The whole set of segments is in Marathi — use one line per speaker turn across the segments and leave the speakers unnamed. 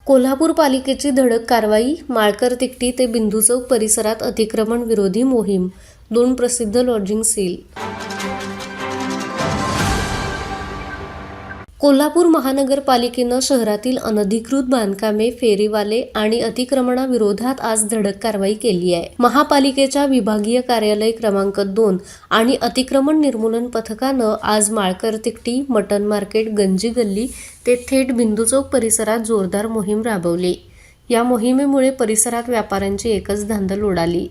कोल्हापूर पालिकेची धडक कारवाई, माळकर तिकटी ते बिंदू चौक परिसरात अतिक्रमण विरोधी मोहीम, 2 प्रसिद्ध लॉजिंग सील. कोल्हापूर महानगरपालिकेनं शहरातील अनधिकृत बांधकामे, फेरीवाले आणि अतिक्रमणाविरोधात आज धडक कारवाई केली आहे. महापालिकेच्या विभागीय कार्यालय क्रमांक 2 आणि अतिक्रमण निर्मूलन पथकानं आज माळकर तिकटी, मटन मार्केट, गंजी गल्ली ते थेट बिंदू चौक परिसरात जोरदार मोहीम राबवली. या मोहिमेमुळे परिसरात व्यापाऱ्यांची एकच धांदल उडाली.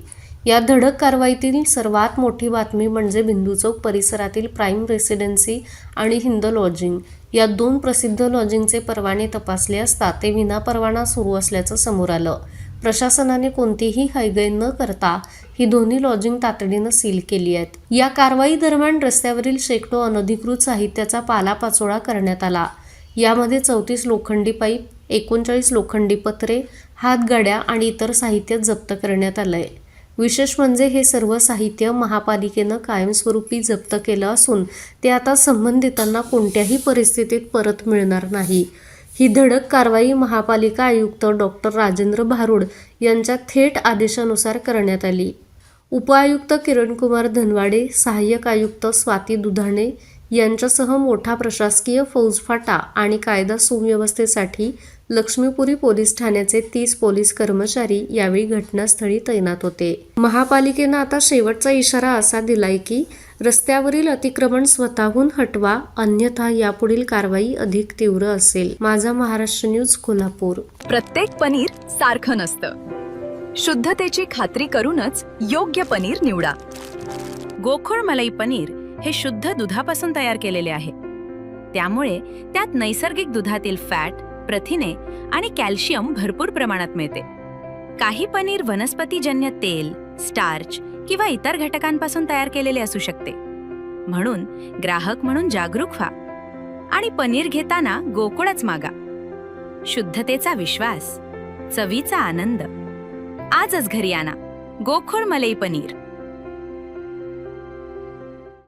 या धडक कारवाईतील सर्वात मोठी बातमी म्हणजे बिंदू चौक परिसरातील प्राईम रेसिडेन्सी आणि हिंद लॉजिंग या 2 प्रसिद्ध लॉजिंगचे परवाने तपासले असता ते विनापरवाना सुरू असल्याचं समोर आलं. प्रशासनाने कोणतीही हयगय न करता ही दोन्ही लॉजिंग तातडीनं सील केली आहेत. या कारवाई दरम्यान रस्त्यावरील शेकडो अनधिकृत साहित्याचा पालापाचोळा करण्यात आला. यामध्ये 34 लोखंडी पाईप, 39 लोखंडी पत्रे, हातगाड्या आणि इतर साहित्य जप्त करण्यात आलंय. विशेष म्हणजे हे सर्व साहित्य महापालिकेनं कायमस्वरूपी जप्त केलं असून ते आता संबंधितांना कोणत्याही परिस्थितीत परत मिळणार नाही. ही धडक कारवाई महापालिका आयुक्त डॉक्टर राजेंद्र भारुड यांच्या थेट आदेशानुसार करण्यात आली. उपआयुक्त किरणकुमार धनवाडे, सहाय्यक आयुक्त स्वाती दुधाणे यांच्यासह मोठा प्रशासकीय फौजफाटा आणि कायदा सुव्यवस्थेसाठी लक्ष्मीपुरी पोलीस ठाण्याचे 30 पोलीस कर्मचारी यावेळी घटनास्थळी तैनात होते. महापालिकेनं आता शेवटचा इशारा असा दिलाय की रस्त्यावरील अतिक्रमण स्वतःहून हटवा, अन्यथा यापुढील कारवाई अधिक तीव्र असेल. माझा महाराष्ट्र न्यूज, कोल्हापूर.
प्रत्येक पनीर सारखं नसतं. शुद्धतेची खात्री करूनच योग्य पनीर निवडा.
गोखोड मलाई पनीर हे शुद्ध दुधापासून तयार केलेले आहे. त्यामुळे त्यात नैसर्गिक दुधातील फॅट, प्रथिने आणि कॅल्शियम भरपूर प्रमाणात मिळते. काही पनीर वनस्पतीजन्य तेल, स्टार्च किंवा इतर घटकांपासून तयार केलेले असू शकते. म्हणून ग्राहक म्हणून जागरूक व्हा आणि पनीर घेताना गोकुळच मागा. शुद्धतेचा विश्वास, चवीचा आनंद. आजच घरी आणा गोखोड मलाई पनीर.